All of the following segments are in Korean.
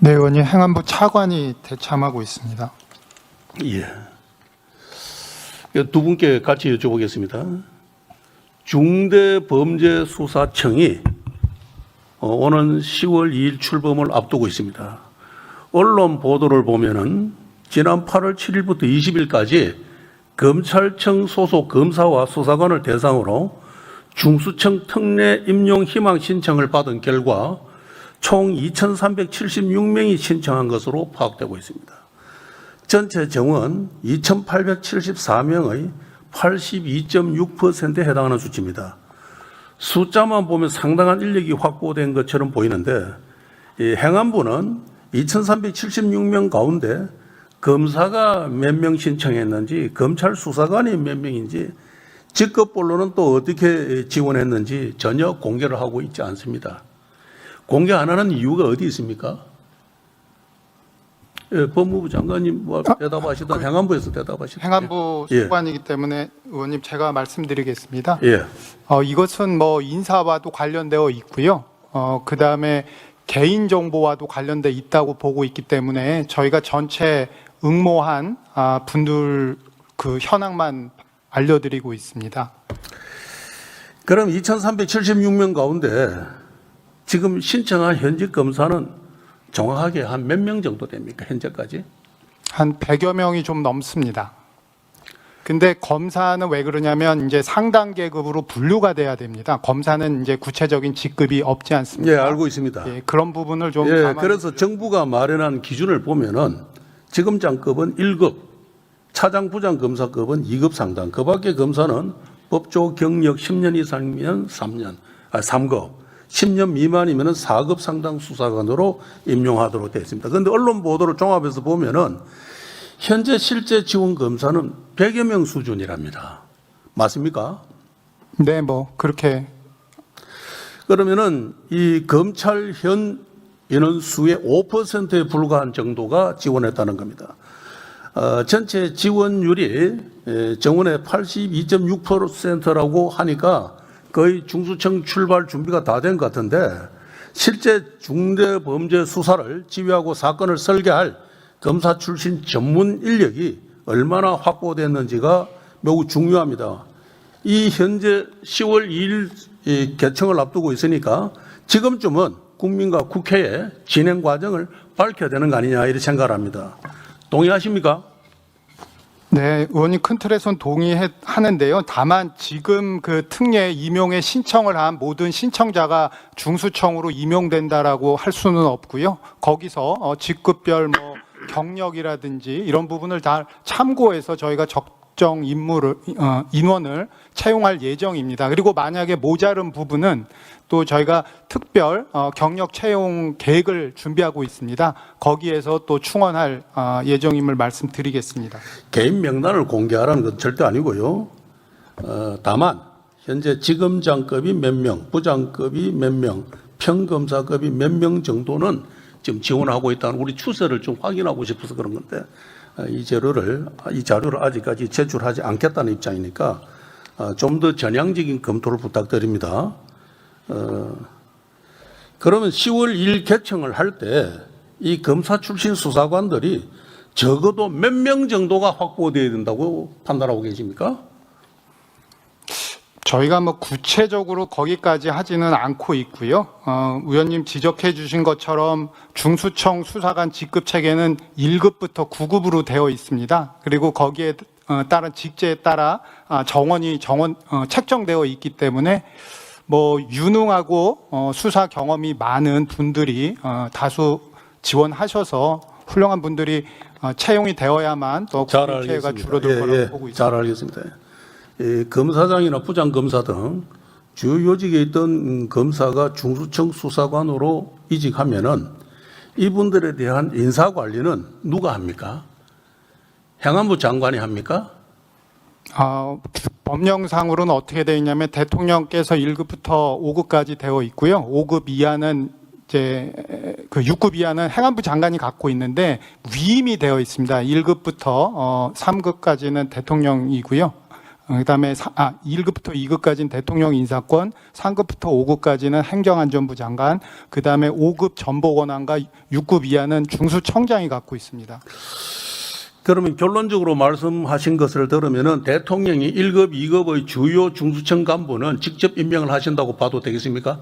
네, 의원님 행안부 차관이 대참하고 있습니다. 예. 두 분께 같이 여쭤보겠습니다. 중대범죄수사청이 오는 10월 2일 출범을 앞두고 있습니다. 언론 보도를 보면은 지난 8월 7일부터 20일까지 검찰청 소속 검사와 수사관을 대상으로 중수청 특례 임용 희망 신청을 받은 결과 총 2,376명이 신청한 것으로 파악되고 있습니다. 전체 정원 2,874명의 82.6%에 해당하는 수치입니다. 숫자만 보면 상당한 인력이 확보된 것처럼 보이는데 행안부는 2,376명 가운데 검사가 몇 명 신청했는지, 검찰 수사관이 몇 명인지, 직급별로는 또 어떻게 지원했는지 전혀 공개를 하고 있지 않습니다. 공개 안 하는 이유가 어디 있습니까? 예, 법무부 장관님 대답하시던 행안부에서 대답하시던 행안부 수관이기 때문에 의원님 제가 말씀드리겠습니다. 예. 이것은 뭐 인사와도 관련되어 있고요. 그 다음에 개인 정보와도 관련돼 있다고 보고 있기 때문에 저희가 전체 응모한 분들 그 현황만 알려드리고 있습니다. 그럼 2,376명 가운데 지금 신청한 현직 검사는 정확하게 한 몇 명 정도 됩니까? 현재까지? 한 100여 명이 좀 넘습니다. 근데 검사는 왜 그러냐면 이제 상단계급으로 분류가 돼야 됩니다. 검사는 이제 구체적인 직급이 없지 않습니까? 예, 알고 있습니다. 예, 그런 부분을 좀 그래서 정부가 마련한 기준을 보면은 지검장급은 1급, 차장 부장 검사급은 2급 상당. 그 밖에 검사는 법조 경력 10년 이상이면 3급, 10년 미만이면 4급 상당 수사관으로 임용하도록 되어 있습니다. 그런데 언론 보도를 종합해서 보면은 현재 실제 지원 검사는 100여 명 수준이랍니다. 맞습니까? 네, 뭐 그렇게. 그러면은 이 검찰 현 인원수의 5%에 불과한 정도가 지원했다는 겁니다. 전체 지원율이 정원의 82.6%라고 하니까 거의 중수청 출발 준비가 다 된 것 같은데 실제 중대범죄 수사를 지휘하고 사건을 설계할 검사 출신 전문 인력이 얼마나 확보됐는지가 매우 중요합니다. 이 현재 10월 2일 개청을 앞두고 있으니까 지금쯤은 국민과 국회에 진행 과정을 밝혀야 되는 거 아니냐 이렇게 생각을 합니다. 동의하십니까? 네, 의원님 큰 틀에선 동의하는데요. 다만 지금 그 특례 임용에 신청을 한 모든 신청자가 중수청으로 임용된다라고 할 수는 없고요. 거기서 직급별 뭐 경력이라든지 이런 부분을 다 참고해서 저희가 적정 인원을 채용할 예정입니다. 그리고 만약에 모자른 부분은 또 저희가 특별 경력 채용 계획을 준비하고 있습니다. 거기에서 또 충원할 예정임을 말씀드리겠습니다. 개인 명단을 공개하라는 건 절대 아니고요. 다만 현재 지검장급이 몇 명, 부장급이 몇 명, 평검사급이 몇 명 정도는 지금 지원하고 있다는 우리 추세를 좀 확인하고 싶어서 그런 건데 이 자료를 아직까지 제출하지 않겠다는 입장이니까 좀 더 전향적인 검토를 부탁드립니다. 그러면 10월 1일 개청을 할 때 이 검사 출신 수사관들이 적어도 몇 명 정도가 확보되어야 된다고 판단하고 계십니까? 저희가 뭐 구체적으로 거기까지 하지는 않고 있고요. 의원님 지적해 주신 것처럼 중수청 수사관 직급 체계는 1급부터 9급으로 되어 있습니다. 그리고 거기에 따른 직제에 따라 정원이 책정되어 있기 때문에 뭐 유능하고 수사 경험이 많은 분들이 다수 지원하셔서 훌륭한 분들이 채용이 되어야만 더 국회가 줄어들 거라고 보고 있습니다. 잘 알겠습니다. 검사장이나 부장검사 등 주요 요직에 있던 검사가 중수청 수사관으로 이직하면은 이분들에 대한 인사관리는 누가 합니까? 행안부 장관이 합니까? 법령상으로는 어떻게 되어 있냐면 대통령께서 1급부터 5급까지 되어 있고요. 5급 이하는 이제 그 6급 이하는 행안부 장관이 갖고 있는데 위임이 되어 있습니다. 1급부터 3급까지는 대통령이고요. 그다음에 1급부터 2급까지는 대통령 인사권, 3급부터 5급까지는 행정안전부 장관, 그다음에 5급 전보 권한과 6급 이하는 중수청장이 갖고 있습니다. 그러면 결론적으로 말씀하신 것을 들으면은 대통령이 1급, 2급의 주요 중수청 간부는 직접 임명을 하신다고 봐도 되겠습니까?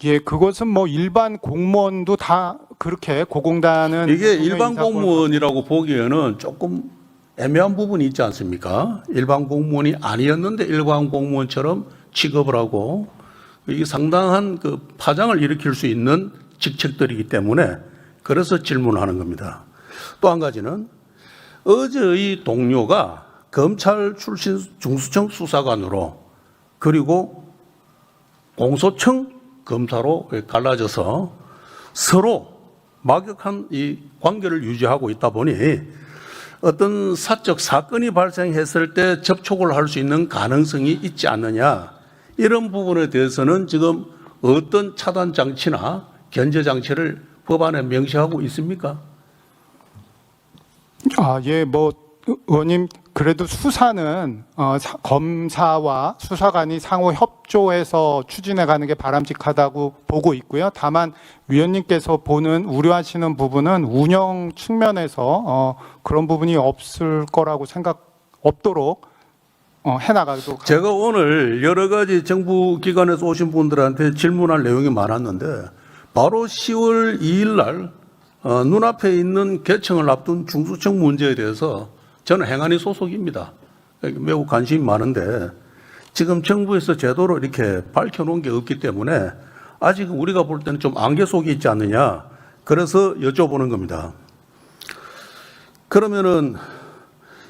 예, 그것은 뭐 일반 공무원도 다 그렇게 고공단은 이게 대통령 일반 인사권 공무원이라고 보기에는 조금 애매한 부분이 있지 않습니까? 일반 공무원이 아니었는데 일반 공무원처럼 취급을 하고 이게 상당한 그 파장을 일으킬 수 있는 직책들이기 때문에 그래서 질문하는 겁니다. 또 한 가지는 어제의 동료가 검찰 출신 중수청 수사관으로 그리고 공소청 검사로 갈라져서 서로 막역한 이 관계를 유지하고 있다 보니 어떤 사적 사건이 발생했을 때 접촉을 할 수 있는 가능성이 있지 않느냐, 이런 부분에 대해서는 지금 어떤 차단 장치나 견제 장치를 법안에 명시하고 있습니까? 예, 뭐 의원님 그래도 수사는 검사와 수사관이 상호 협조해서 추진해가는 게 바람직하다고 보고 있고요. 다만 위원님께서 보는 우려하시는 부분은 운영 측면에서 그런 부분이 없을 거라고 없도록 해나가도록. 제가 오늘 여러 가지 정부 기관에서 오신 분들한테 질문할 내용이 많았는데 바로 10월 2일 날 눈앞에 있는 개청을 앞둔 중수청 문제에 대해서 저는 행안위 소속입니다. 매우 관심이 많은데 지금 정부에서 제도로 이렇게 밝혀놓은 게 없기 때문에 아직 우리가 볼 때는 좀 안개 속에 있지 않느냐, 그래서 여쭤보는 겁니다. 그러면은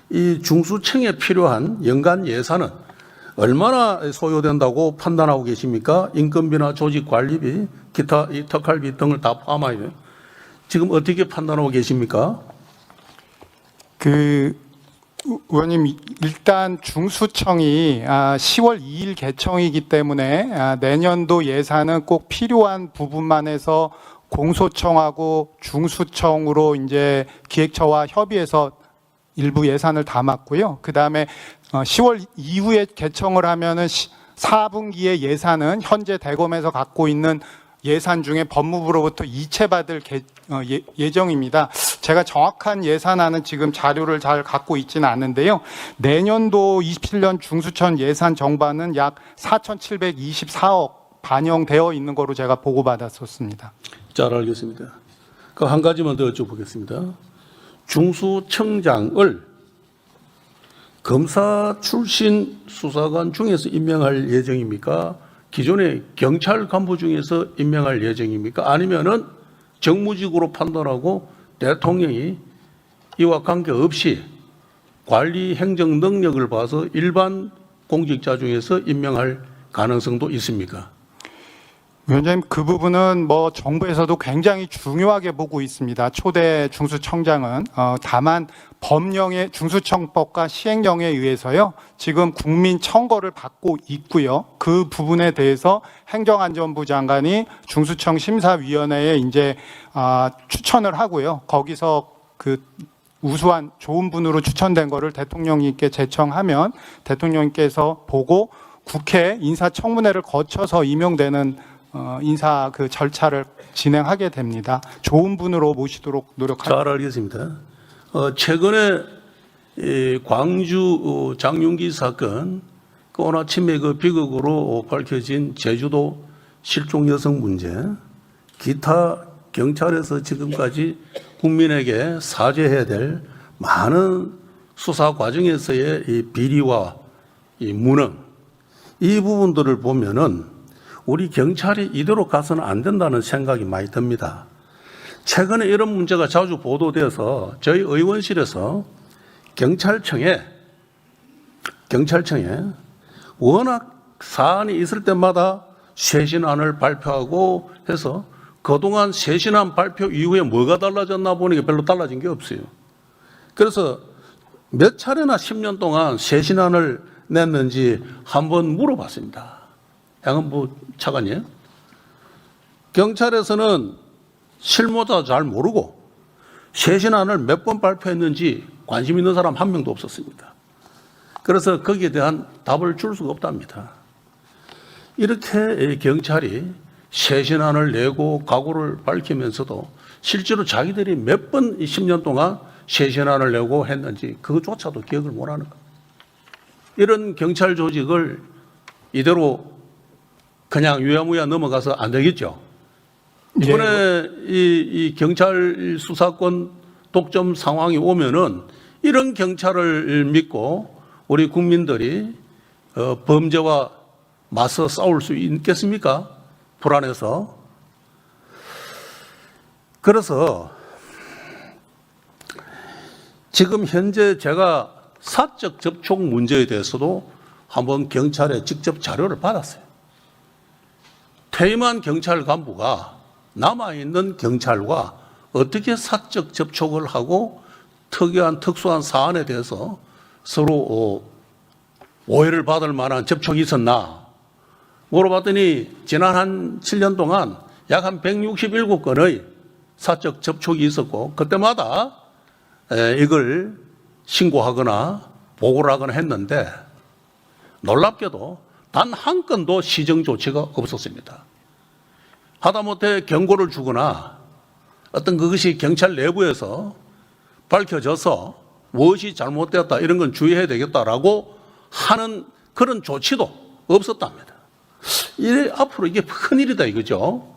이 중수청에 필요한 연간 예산은 얼마나 소요된다고 판단하고 계십니까? 인건비나 조직 관리비, 기타 이 특활비 등을 다 포함하여 지금 어떻게 판단하고 계십니까? 의원님, 일단 중수청이 10월 2일 개청이기 때문에 내년도 예산은 꼭 필요한 부분만 해서 공소청하고 중수청으로 이제 기획처와 협의해서 일부 예산을 담았고요. 그 다음에 10월 이후에 개청을 하면은 4분기의 예산은 현재 대검에서 갖고 있는 예산 중에 법무부로부터 이체받을 예정입니다. 제가 정확한 예산안은 지금 자료를 잘 갖고 있지는 않는데요. 내년도 27년 중수청 예산 정반은 약 4,724억 반영되어 있는 거로 제가 보고받았었습니다. 잘 알겠습니다. 그 한 가지만 더 여쭤보겠습니다. 중수청장을 검사 출신 수사관 중에서 임명할 예정입니까? 기존의 경찰 간부 중에서 임명할 예정입니까? 아니면은 정무직으로 판단하고 대통령이 이와 관계없이 관리 행정 능력을 봐서 일반 공직자 중에서 임명할 가능성도 있습니까? 위원장님, 그 부분은 뭐 정부에서도 굉장히 중요하게 보고 있습니다. 초대 중수청장은 다만 법령의 중수청법과 시행령에 의해서요 지금 국민 청거를 받고 있고요. 그 부분에 대해서 행정안전부 장관이 중수청 심사위원회에 이제 추천을 하고요. 거기서 그 우수한 좋은 분으로 추천된 거를 대통령님께 제청하면 대통령님께서 보고 국회 인사청문회를 거쳐서 임용되는 인사 그 절차를 진행하게 됩니다. 좋은 분으로 모시도록 노력하겠습니다. 잘 알겠습니다. 최근에 광주 장윤기 사건, 그 오늘 아침에 그 비극으로 밝혀진 제주도 실종 여성 문제, 기타 경찰에서 지금까지 국민에게 사죄해야 될 많은 수사 과정에서의 이 비리와 이 무능, 이 부분들을 보면은 우리 경찰이 이대로 가서는 안 된다는 생각이 많이 듭니다. 최근에 이런 문제가 자주 보도되어서 저희 의원실에서 경찰청에 워낙 사안이 있을 때마다 쇄신안을 발표하고 해서 그동안 쇄신안 발표 이후에 뭐가 달라졌나 보니까 별로 달라진 게 없어요. 그래서 몇 차례나 10년 동안 쇄신안을 냈는지 한번 물어봤습니다. 양은부 차관이에요. 경찰에서는 실무자 잘 모르고 쇄신안을 몇 번 발표했는지 관심 있는 사람 한 명도 없었습니다. 그래서 거기에 대한 답을 줄 수가 없답니다. 이렇게 경찰이 쇄신안을 내고 각오를 밝히면서도 실제로 자기들이 몇 번 10년 동안 쇄신안을 내고 했는지 그것조차도 기억을 못하는 겁니다. 이런 경찰 조직을 이대로 그냥 유야무야 넘어가서 안 되겠죠. 이번에 이 경찰 수사권 독점 상황이 오면은 이런 경찰을 믿고 우리 국민들이 범죄와 맞서 싸울 수 있겠습니까? 불안해서. 그래서 지금 현재 제가 사적 접촉 문제에 대해서도 한번 경찰에 직접 자료를 받았어요. 퇴임한 경찰 간부가 남아있는 경찰과 어떻게 사적 접촉을 하고 특수한 사안에 대해서 서로 오해를 받을 만한 접촉이 있었나 물어봤더니 지난 한 7년 동안 약 한 167건의 사적 접촉이 있었고 그때마다 이걸 신고하거나 보고를 하거나 했는데 놀랍게도 단 한 건도 시정 조치가 없었습니다. 하다못해 경고를 주거나 어떤 그것이 경찰 내부에서 밝혀져서 무엇이 잘못되었다 이런 건 주의해야 되겠다라고 하는 그런 조치도 없었답니다. 앞으로 이게 큰일이다 이거죠.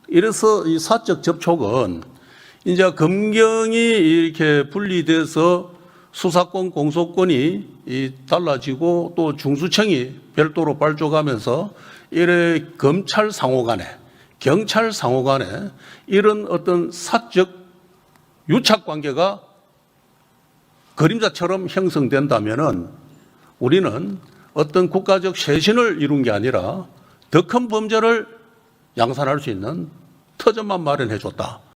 이래서 이 사적 접촉은 이제 검경이 이렇게 분리돼서 수사권, 공소권이 달라지고 또 중수청이 별도로 발족하면서 이래 검찰 상호 간에, 경찰 상호 간에 이런 어떤 사적 유착 관계가 그림자처럼 형성된다면은 우리는 어떤 국가적 쇄신을 이룬 게 아니라 더 큰 범죄를 양산할 수 있는 터전만 마련해 줬다.